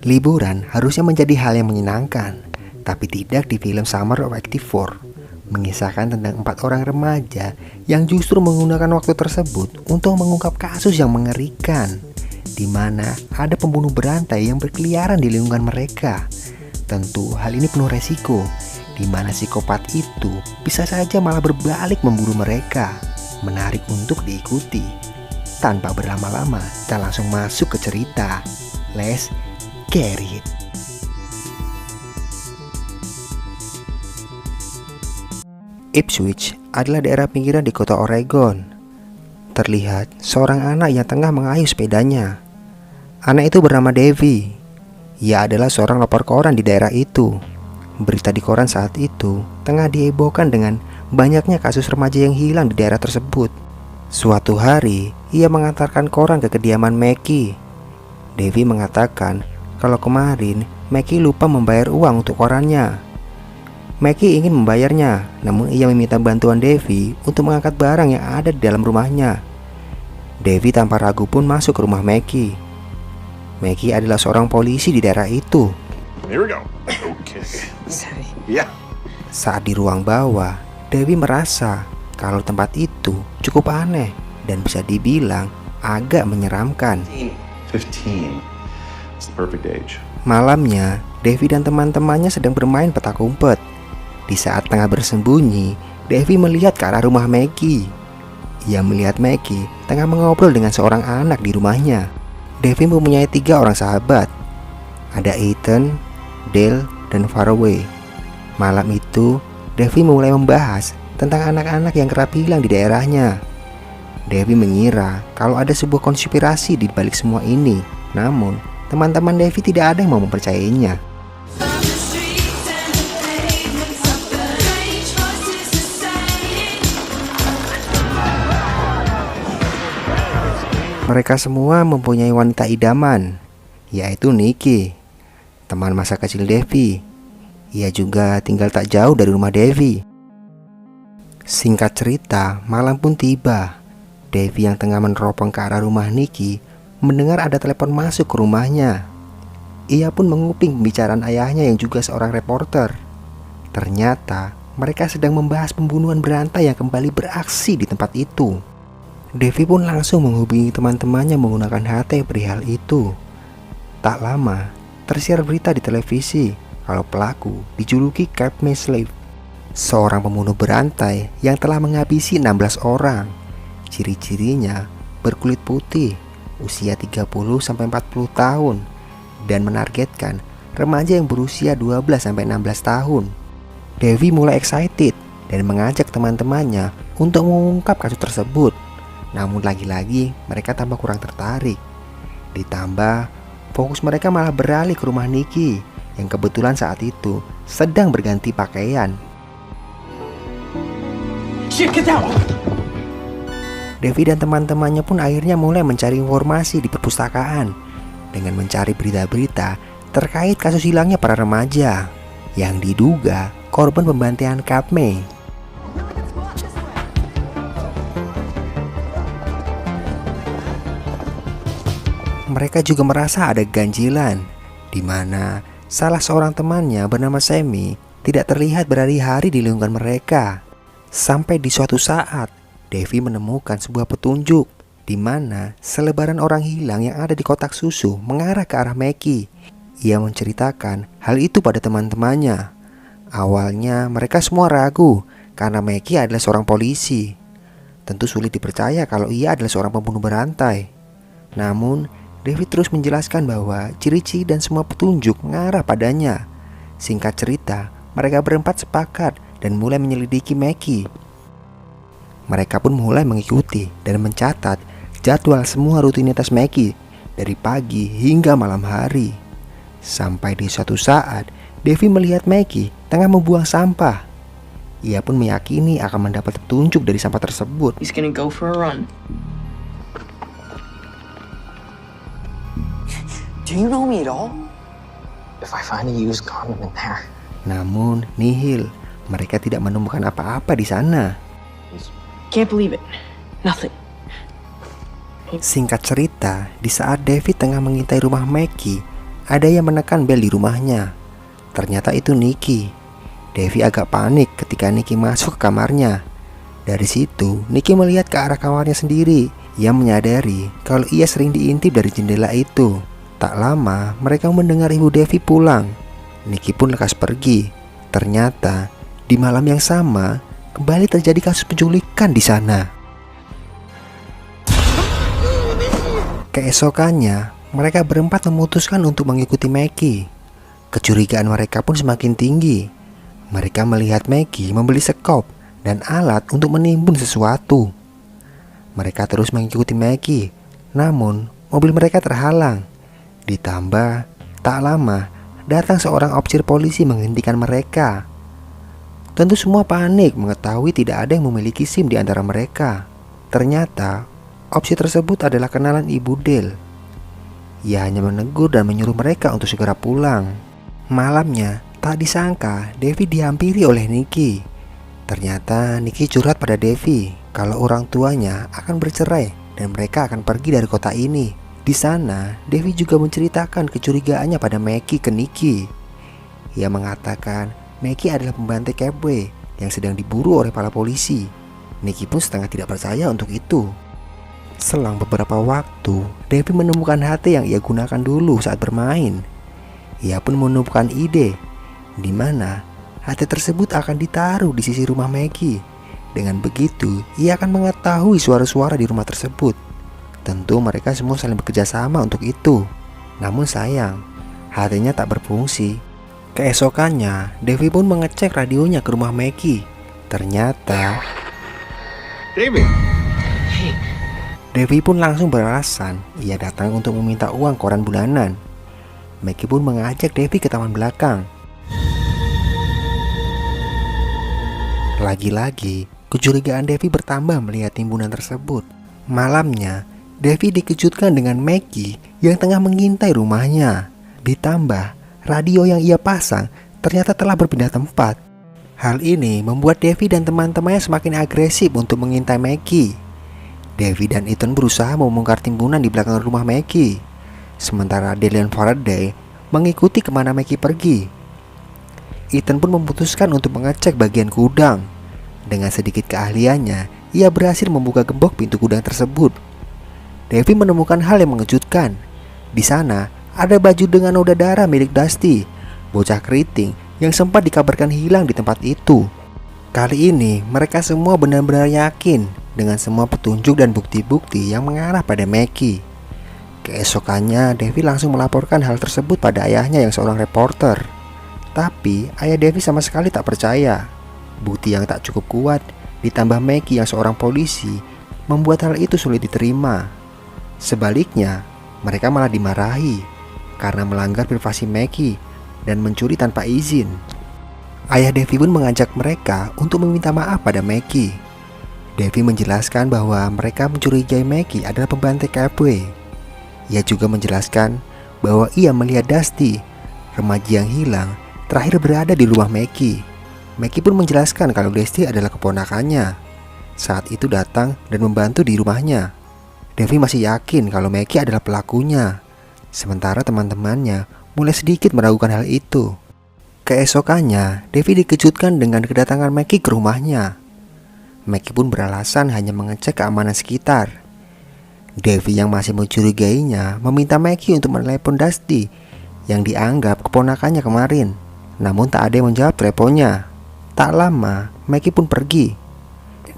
Liburan harusnya menjadi hal yang menyenangkan, tapi tidak di film Summer of 84, mengisahkan tentang 4 orang remaja yang justru menggunakan waktu tersebut untuk mengungkap kasus yang mengerikan, di mana ada pembunuh berantai yang berkeliaran di lingkungan mereka. Tentu hal ini penuh resiko, di mana psikopat itu bisa saja malah berbalik memburu mereka. Menarik untuk diikuti. Tanpa berlama-lama, kita langsung masuk ke cerita. Let's get it. Ipswich adalah daerah pinggiran di kota Oregon. Terlihat seorang anak yang tengah mengayuh sepedanya. Anak itu bernama Devi. Ia adalah seorang lapor koran di daerah itu. Berita di koran saat itu tengah dihebohkan dengan banyaknya kasus remaja yang hilang di daerah tersebut. Suatu hari, ia mengantarkan koran ke kediaman Mackie. Devi mengatakan kalau kemarin Mackie lupa membayar uang untuk korannya. Mackie ingin membayarnya, namun ia meminta bantuan Devi untuk mengangkat barang yang ada di dalam rumahnya. Devi tanpa ragu pun masuk ke rumah Mackie. Mackie adalah seorang polisi di daerah itu. Here we go. Okay. Yeah. Saat di ruang bawah, Devi merasa kalau tempat itu cukup aneh dan bisa dibilang agak menyeramkan. 15. It's the perfect age. Malamnya, Devi dan teman-temannya sedang bermain petak umpet. Di saat tengah bersembunyi, Devi melihat ke arah rumah Mackie. Ia melihat Mackie tengah mengobrol dengan seorang anak di rumahnya. Devi mempunyai 3 orang sahabat. Ada Ethan, Dale, dan Faraway. Malam itu, Devi mulai membahas tentang anak-anak yang kerap hilang di daerahnya. Devi mengira kalau ada sebuah konspirasi di balik semua ini. Namun, teman-teman Devi tidak ada yang mau mempercayainya. Mereka semua mempunyai wanita idaman, yaitu Nikki, teman masa kecil Devi. Ia juga tinggal tak jauh dari rumah Devi. Singkat cerita, malam pun tiba. Devi yang tengah meneropong ke arah rumah Nikki mendengar ada telepon masuk ke rumahnya. Ia pun menguping pembicaraan ayahnya yang juga seorang reporter. Ternyata mereka sedang membahas pembunuhan berantai yang kembali beraksi di tempat itu. Devi pun langsung menghubungi teman-temannya menggunakan HT perihal itu. Tak lama, tersiar berita di televisi kalau pelaku dijuluki Captain Slave, seorang pembunuh berantai yang telah menghabisi 16 orang. Ciri-cirinya berkulit putih, usia 30-40 tahun, dan menargetkan remaja yang berusia 12-16 tahun. Devi mulai excited dan mengajak teman-temannya untuk mengungkap kasus tersebut. Namun lagi-lagi mereka tambah kurang tertarik. Ditambah fokus mereka malah beralih ke rumah Nikki yang kebetulan saat itu sedang berganti pakaian. Devi dan teman-temannya pun akhirnya mulai mencari informasi di perpustakaan dengan mencari berita-berita terkait kasus hilangnya para remaja yang diduga korban pembantaian Katme. Mereka juga merasa ada ganjilan, di mana salah seorang temannya bernama Sammy tidak terlihat berhari-hari di lingkungan mereka. Sampai di suatu saat, Devi menemukan sebuah petunjuk di mana selebaran orang hilang yang ada di kotak susu mengarah ke arah Mackie. Ia menceritakan hal itu pada teman-temannya. Awalnya mereka semua ragu karena Mackie adalah seorang polisi. Tentu sulit dipercaya kalau ia adalah seorang pembunuh berantai. Namun Devi terus menjelaskan bahwa ciri-ciri dan semua petunjuk mengarah padanya. Singkat cerita, mereka berempat sepakat dan mulai menyelidiki Mackie. Mereka pun mulai mengikuti dan mencatat jadwal semua rutinitas Mackie dari pagi hingga malam hari. Sampai di suatu saat, Devi melihat Mackie tengah membuang sampah. Ia pun meyakini akan mendapat petunjuk dari sampah tersebut. He's gonna go for a run. Do you know me at all? If I find a used condom in there. Namun nihil, mereka tidak menemukan apa-apa di sana. Can't believe it. Nothing. Singkat cerita, di saat Devi tengah mengintai rumah Mackie, ada yang menekan bel di rumahnya. Ternyata itu Nicky. Devi agak panik ketika Nicky masuk ke kamarnya. Dari situ, Nicky melihat ke arah kamarnya sendiri. Ia menyadari kalau ia sering diintip dari jendela itu. Tak lama, mereka mendengar ibu Devi pulang. Nicky pun lekas pergi. Ternyata, di malam yang sama, kembali terjadi kasus penculikan di sana. Keesokannya, mereka berempat memutuskan untuk mengikuti Maggie. Kecurigaan mereka pun semakin tinggi. Mereka melihat Maggie membeli sekop dan alat untuk menimbun sesuatu. Mereka terus mengikuti Maggie, namun mobil mereka terhalang. Ditambah, tak lama, datang seorang ofisir polisi menghentikan mereka. Tentu semua panik mengetahui tidak ada yang memiliki SIM di antara mereka. Ternyata, ofisir tersebut adalah kenalan Ibu Del. Ia hanya menegur dan menyuruh mereka untuk segera pulang. Malamnya, tak disangka Devi dihampiri oleh Nicky. Ternyata Nicky curhat pada Devi kalau orang tuanya akan bercerai dan mereka akan pergi dari kota ini. Di sana, Devi juga menceritakan kecurigaannya pada Maggie ke Nicky. Ia mengatakan Maggie adalah pembantai Cabway yang sedang diburu oleh para polisi. Nicky pun setengah tidak percaya untuk itu. Selang beberapa waktu, Devi menemukan HT yang ia gunakan dulu saat bermain. Ia pun menemukan ide di mana HT tersebut akan ditaruh di sisi rumah Maggie. Dengan begitu, ia akan mengetahui suara-suara di rumah tersebut. Tentu mereka semua saling bekerja sama untuk itu. Namun sayang, HT-nya tak berfungsi. Keesokannya, Devi pun mengecek radionya ke rumah Maggie. Ternyata Devi pun langsung beralasan ia datang untuk meminta uang koran bulanan. Maggie pun mengajak Devi ke taman belakang. Lagi-lagi, kecurigaan Devi bertambah melihat timbunan tersebut. Malamnya, Devi dikejutkan dengan Maggie yang tengah mengintai rumahnya. Ditambah, radio yang ia pasang ternyata telah berpindah tempat. Hal ini membuat Devi dan teman-temannya semakin agresif untuk mengintai Maggie. Devi dan Ethan berusaha membongkar timbunan di belakang rumah Maggie. Sementara Delian Faraday mengikuti kemana Maggie pergi. Ethan pun memutuskan untuk mengecek bagian gudang. Dengan sedikit keahliannya, ia berhasil membuka gembok pintu gudang tersebut. Devi menemukan hal yang mengejutkan. Di sana ada baju dengan noda darah milik Dusty, bocah keriting yang sempat dikabarkan hilang di tempat itu. Kali ini mereka semua benar-benar yakin dengan semua petunjuk dan bukti-bukti yang mengarah pada Maggie. Keesokannya, Devi langsung melaporkan hal tersebut pada ayahnya yang seorang reporter. Tapi ayah Devi sama sekali tak percaya. Bukti yang tak cukup kuat ditambah Maggie yang seorang polisi membuat hal itu sulit diterima. Sebaliknya, mereka malah dimarahi karena melanggar privasi Maggie dan mencuri tanpa izin. Ayah Devi pun mengajak mereka untuk meminta maaf pada Maggie. Devi menjelaskan bahwa mereka mencurigai Maggie adalah pembantai Cabway. Ia juga menjelaskan bahwa ia melihat Dusty, remaja yang hilang, terakhir berada di rumah Maggie. Maggie pun menjelaskan kalau Dusty adalah keponakannya. Saat itu datang dan membantu di rumahnya. Devi masih yakin kalau Maggie adalah pelakunya. Sementara teman-temannya mulai sedikit meragukan hal itu. Keesokannya, Devi dikejutkan dengan kedatangan Maggie ke rumahnya. Maggie pun beralasan hanya mengecek keamanan sekitar. Devi yang masih mencurigainya meminta Maggie untuk menelepon Dusty yang dianggap keponakannya kemarin. Namun tak ada yang menjawab teleponnya. Tak lama, Maggie pun pergi.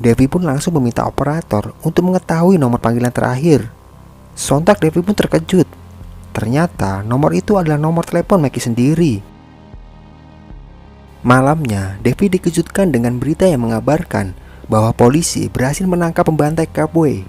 Devi pun langsung meminta operator untuk mengetahui nomor panggilan terakhir. Sontak Devi pun terkejut. Ternyata nomor itu adalah nomor telepon Maggie sendiri. Malamnya, Devi dikejutkan dengan berita yang mengabarkan bahwa polisi berhasil menangkap pembantai Cabway.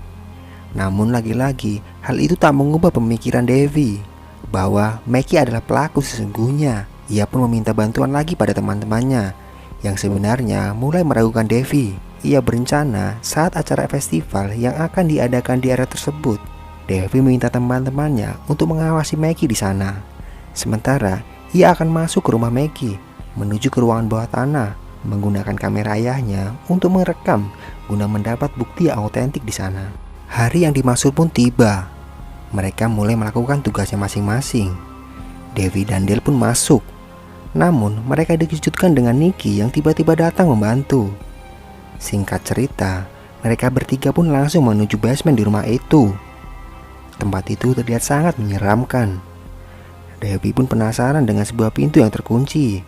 Namun lagi-lagi, hal itu tak mengubah pemikiran Devi bahwa Maggie adalah pelaku sesungguhnya. Ia pun meminta bantuan lagi pada teman-temannya yang sebenarnya mulai meragukan Devi. Ia berencana saat acara festival yang akan diadakan di area tersebut, Devi meminta teman-temannya untuk mengawasi Maggie di sana. Sementara, ia akan masuk ke rumah Maggie menuju ke ruangan bawah tanah menggunakan kamera ayahnya untuk merekam guna mendapat bukti yang autentik di sana. Hari yang dimaksud pun tiba. Mereka mulai melakukan tugasnya masing-masing. Devi dan Dale pun masuk. Namun mereka dikejutkan dengan Nikki yang tiba-tiba datang membantu. Singkat cerita, mereka bertiga pun langsung menuju basement di rumah itu. Tempat itu terlihat sangat menyeramkan. Devi pun penasaran dengan sebuah pintu yang terkunci.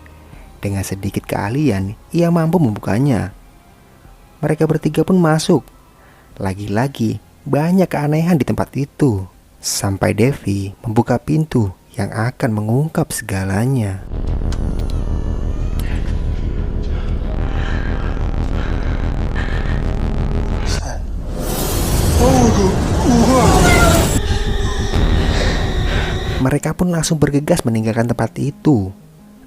Dengan sedikit keahlian, ia mampu membukanya. Mereka bertiga pun masuk. Lagi-lagi, banyak keanehan di tempat itu. Sampai Devi membuka pintu yang akan mengungkap segalanya. Mereka pun langsung bergegas meninggalkan tempat itu.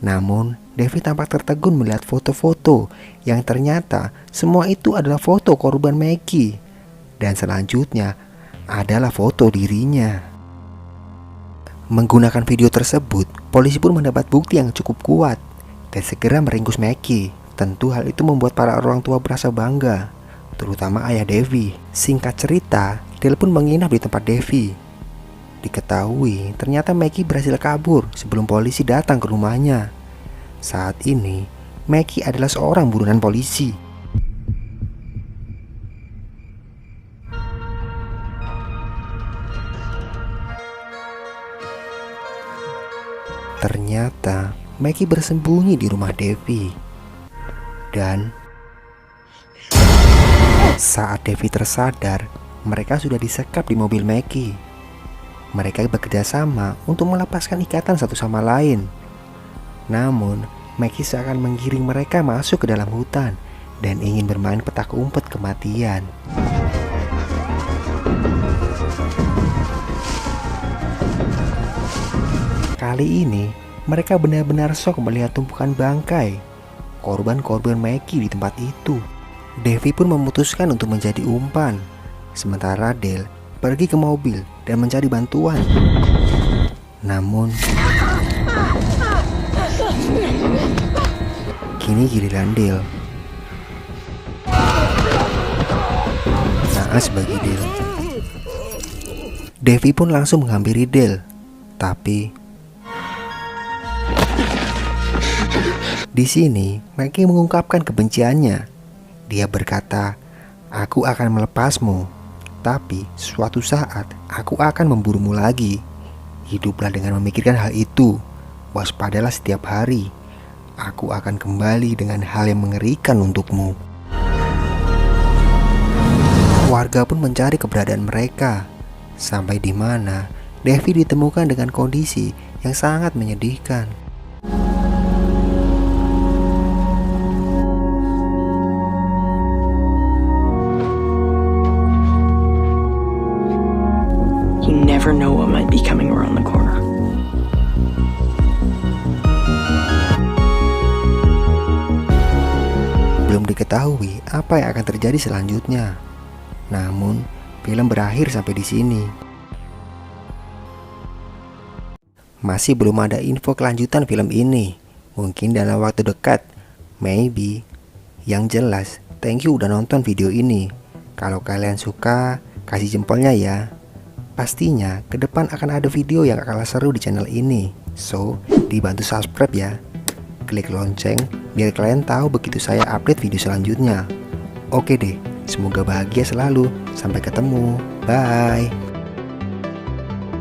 Namun, Devi tampak tertegun melihat foto-foto yang ternyata semua itu adalah foto korban Maggie. Dan selanjutnya adalah foto dirinya. Menggunakan video tersebut, polisi pun mendapat bukti yang cukup kuat dan segera meringkus Maggie. Tentu hal itu membuat para orang tua merasa bangga, terutama ayah Devi. Singkat cerita, Dale pun menginap di tempat Devi. Diketahui ternyata Maggie berhasil kabur sebelum polisi datang ke rumahnya. Saat ini, Maggie adalah seorang buronan polisi. Ternyata Maggie bersembunyi di rumah Devi. Dan saat Devi tersadar, mereka sudah disekap di mobil Maggie. Mereka bekerja sama untuk melepaskan ikatan satu sama lain. Namun, Maggie seakan menggiring mereka masuk ke dalam hutan dan ingin bermain petak umpet kematian. Kali ini, mereka benar-benar shock melihat tumpukan bangkai korban-korban Maggie di tempat itu. Devi pun memutuskan untuk menjadi umpan, sementara Dale pergi ke mobil dan mencari bantuan. Namun, kini giliran Dale. Naas bagi Dale. Devi pun langsung menghampiri Dale, tapi di sini Maggie mengungkapkan kebenciannya. Dia berkata, "Aku akan melepasmu. Tapi suatu saat aku akan memburumu lagi. Hiduplah dengan memikirkan hal itu. Waspadalah setiap hari. Aku akan kembali dengan hal yang mengerikan untukmu." Warga pun mencari keberadaan mereka. Sampai di mana Devi ditemukan dengan kondisi yang sangat menyedihkan. You never know what might be coming around the corner. Belum diketahui apa yang akan terjadi selanjutnya. Namun, film berakhir sampai di sini. Masih belum ada info kelanjutan film ini. Mungkin dalam waktu dekat. Maybe. Yang jelas, thank you udah nonton video ini. Kalau kalian suka, kasih jempolnya ya. Pastinya ke depan akan ada video yang kalah seru di channel ini. So, dibantu subscribe ya. Klik lonceng biar kalian tahu begitu saya update video selanjutnya. Oke deh, semoga bahagia selalu. Sampai ketemu. Bye.